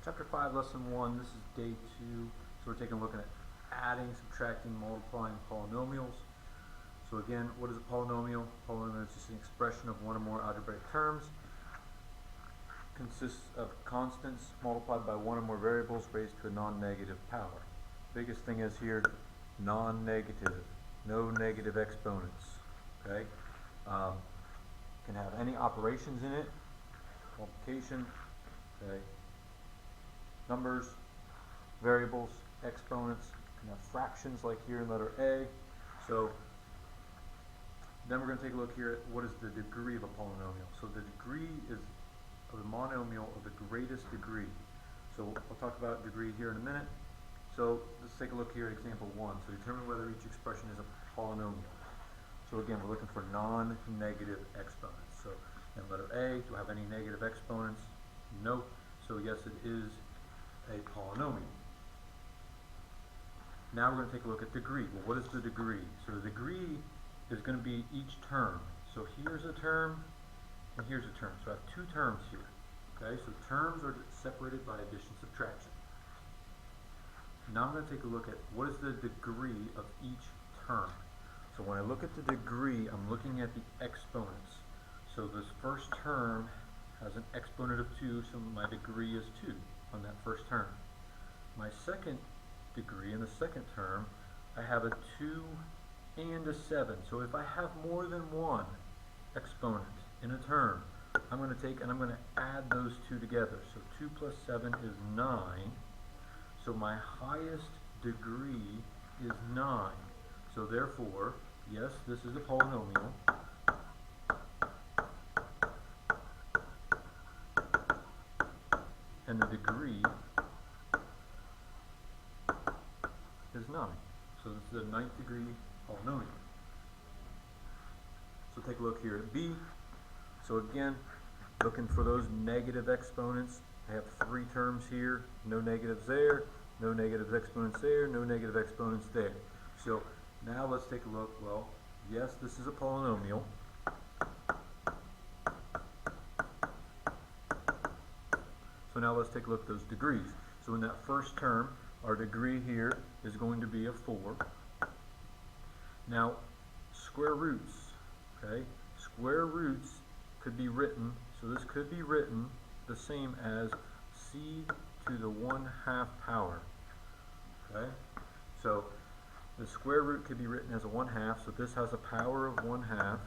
Chapter 5, Lesson 1, this is day 2. So we're taking a look at adding, subtracting, multiplying polynomials. So again, what is a polynomial? Polynomial is just an expression of one or more algebraic terms. Consists of constants multiplied by one or more variables raised to a non-negative power. Biggest thing is here, non-negative, no negative exponents. Okay, can have any operations in it, multiplication. Okay. Numbers, variables, exponents, can have fractions like here in letter A. So then we're going to take a look here at what is the degree of a polynomial. So the degree is of a monomial of the greatest degree. So we'll talk about degree here in a minute. So let's take a look here at example 1. So determine whether each expression is a polynomial. So again, we're looking for non-negative exponents. So in letter A, do I have any negative exponents? No. So yes, it is a polynomial. Now we're going to take a look at degree. Well, what is the degree? So the degree is going to be each term. So here's a term, and here's a term. So I have two terms here. Okay, so terms are separated by addition, subtraction. Now I'm going to take a look at what is the degree of each term. So when I look at the degree, I'm looking at the exponents. So this first term has an exponent of 2, so my degree is 2 on that first term. My second degree in the second term, I have a 2 and a 7. So if I have more than one exponent in a term, I'm going to take and I'm going to add those two together. So 2 plus 7 is 9. So my highest degree is 9. So therefore, yes, this is a polynomial. And the degree is 9. So this is a 9th degree polynomial. So take a look here at B. So again, looking for those negative exponents. I have 3 terms here, no negatives there, no negative exponents there, no negative exponents there. So now let's take a look. Well, yes, this is a polynomial. So now let's take a look at those degrees. So in that first term, our degree here is going to be a 4. Now, square roots, okay? Square roots could be written, so this could be written the same as c to the 1/2 power, okay? So the square root could be written as a 1/2, so this has a power of 1/2,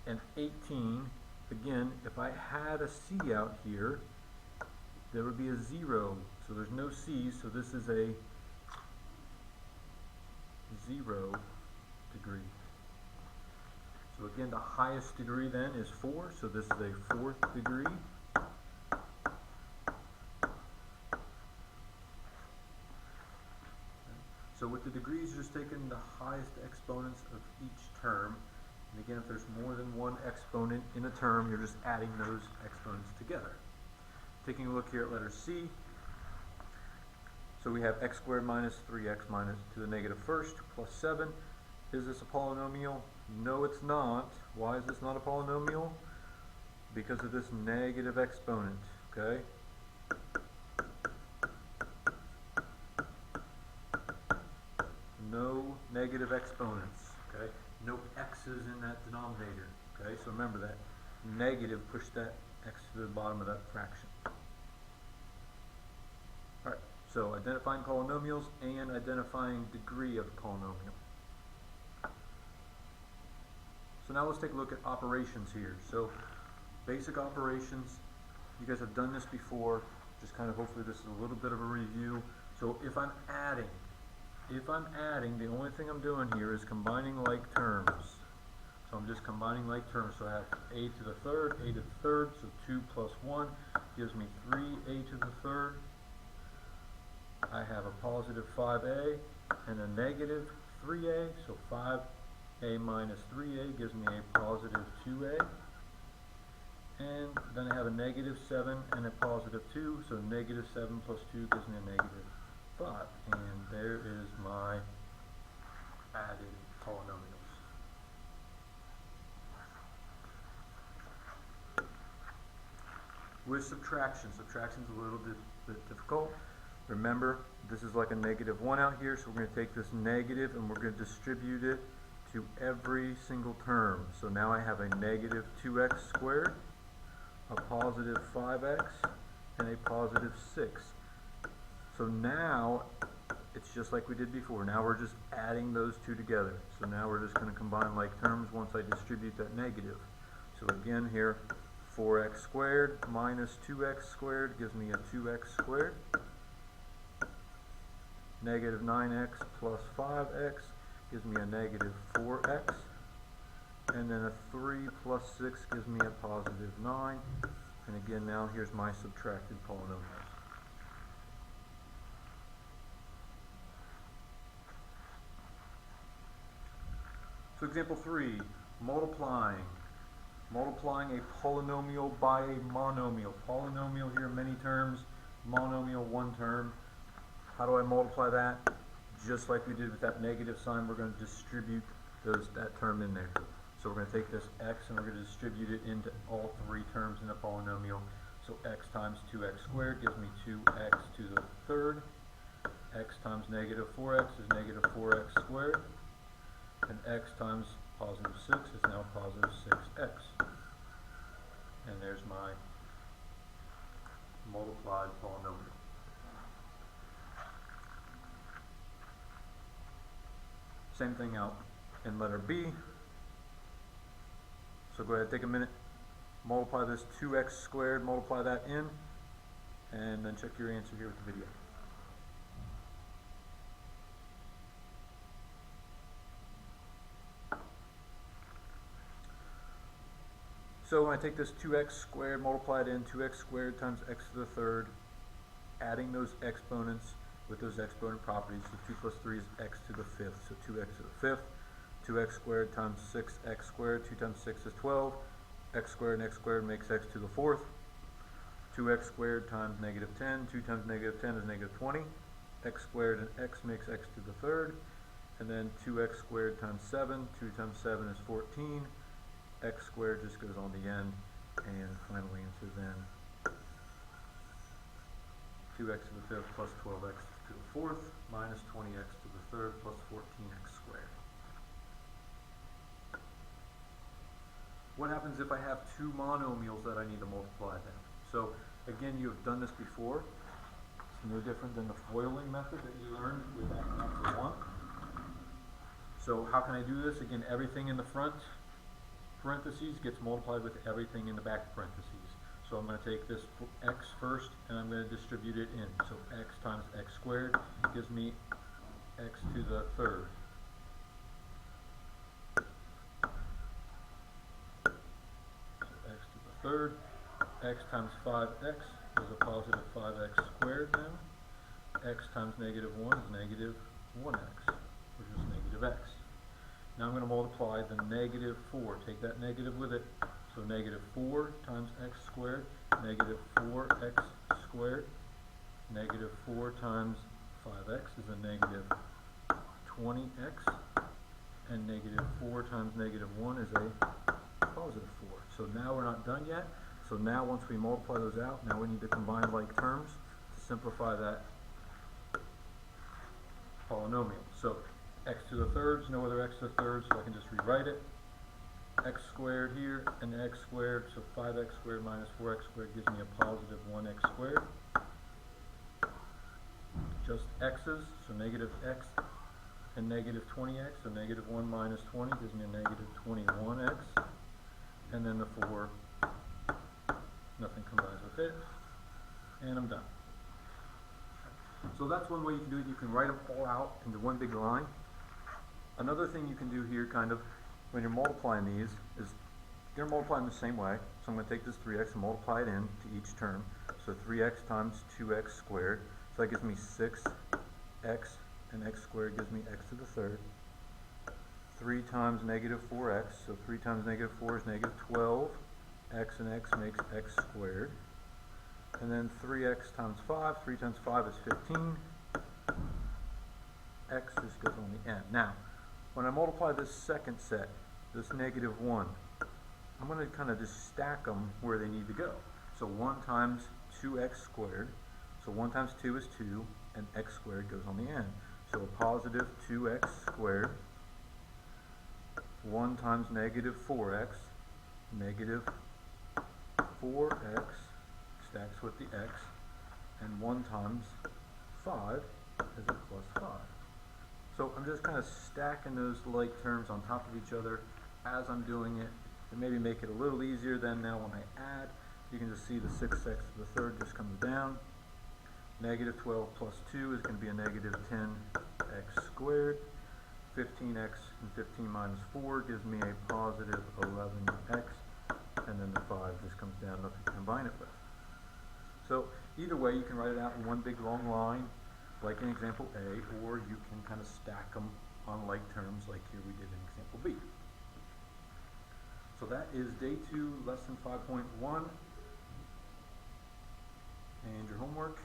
and 18. Again, if I had a c out here, there would be a 0. So there's no c, so this is a 0 degree. So again, the highest degree then is 4, so this is a 4th degree. So with the degrees, you're just taking the highest exponents of each term. And again, if there's more than one exponent in a term, you're just adding those exponents together. Taking a look here at letter C. So we have x squared minus 3x minus to the negative first plus 7. Is this a polynomial? No, it's not. Why is this not a polynomial? Because of this negative exponent, okay? No negative exponents, okay? No x's in that denominator, okay? So remember that negative, push that x to the bottom of that fraction. Alright, so identifying polynomials and identifying degree of polynomial. So now let's take a look at operations here. So basic operations, you guys have done this before, just kind of hopefully this is a little bit of a review. So if I'm adding, the only thing I'm doing here is combining like terms. So I'm just combining like terms. So I have a to the third, so 2 plus 1 gives me 3a to the third. I have a positive 5a and a negative 3a, so 5a minus 3a gives me a positive 2a. And then I have a negative 7 and a positive 2, so negative 7 plus 2 gives me a negative 5. And there is my added polynomials. with subtraction. Subtraction's a little bit difficult. Remember, this is like a negative 1 out here, so we're going to take this negative and we're going to distribute it to every single term. So now I have a negative 2x squared, a positive 5x, and a positive 6. So now it's just like we did before. Now we're just adding those two together. So now we're just going to combine like terms once I distribute that negative. So again here, 4x squared minus 2x squared gives me a 2x squared. Negative 9x plus 5x gives me a negative 4x. And then a 3 plus 6 gives me a positive 9. And again, now here's my subtracted polynomials. So example 3, multiplying a polynomial by a monomial. Polynomial here many terms, monomial one term. How do I multiply that? Just like we did with that negative sign, we're going to distribute that term in there. So we're going to take this x and we're going to distribute it into all three terms in a polynomial. So x times 2x squared gives me 2x to the third. X times negative 4x is negative 4x squared. And x times positive 6 is now positive 6x. And there's my multiplied polynomial. Same thing out in letter B. So go ahead, take a minute, multiply this 2x squared, multiply that in, and then check your answer here with the video. So when I take this 2x squared, multiply it in, 2x squared times x to the third, adding those exponents with those exponent properties, so 2 plus 3 is x to the fifth, so 2x to the fifth. 2x squared times 6x squared, 2 times 6 is 12, x squared and x squared makes x to the fourth. 2x squared times negative 10, 2 times negative 10 is negative 20, x squared and x makes x to the third, and then 2x squared times 7, 2 times 7 is 14, x squared just goes on the end, and final answer then 2x to the fifth plus 12x to the fourth minus 20x to the third plus 14x squared. What happens if I have two monomials that I need to multiply them? So again, you have done this before. It's no different than the FOILing method that you learned with mathematics 1. So how can I do this? Again, everything in the front parentheses gets multiplied with everything in the back parentheses. So I'm going to take this x first and I'm going to distribute it in. So x times x squared gives me x to the third. Third, x times 5x is a positive 5x squared now. X times negative 1 is negative 1x, which is negative x. Now I'm going to multiply the negative 4. Take that negative with it. So negative 4 times x squared, negative 4x squared. Negative 4 times 5x is a negative 20x. And negative 4 times negative 1 is a positive 4. So now we're not done yet. So now once we multiply those out, now we need to combine like terms to simplify that polynomial. So x to the third is no other x to the third, so I can just rewrite it. X squared here and x squared, so 5x squared minus 4x squared gives me a positive 1x squared. Just x's, so negative x and negative 20x, so negative 1 minus 20 gives me a negative 21x. And then the 4, nothing combines with it, and I'm done. So that's one way you can do it. You can write them all out into one big line. Another thing you can do here, kind of, when you're multiplying these, is you're multiplying the same way. So I'm going to take this 3x and multiply it in to each term. So 3x times 2x squared, so that gives me 6x, and x squared gives me x to the third. 3 times negative 4x, so 3 times negative 4 is negative 12, x and x makes x squared. And then 3x times 5, 3 times 5 is 15, x just goes on the end. Now, when I multiply this second set, this negative 1, I'm going to kind of just stack them where they need to go. So So 1 times 2x squared. So 1 times 2 is 2, and x squared goes on the end. So a positive 2x squared. 1 times negative 4x. Negative 4x stacks with the x. And 1 times 5 is a plus 5. So I'm just kind of stacking those like terms on top of each other as I'm doing it to maybe make it a little easier. Then now when I add, you can just see the 6x to the third just comes down. Negative 12 plus 2 is going to be a negative 10x squared. 15x and 15 minus 4 gives me a positive 11x. And then the 5 just comes down, nothing to combine it with. So either way, you can write it out in one big long line, like in example A, or you can kind of stack them on like terms like here we did in example B. So that is day 2, lesson 5.1, and your homework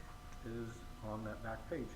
is on that back page.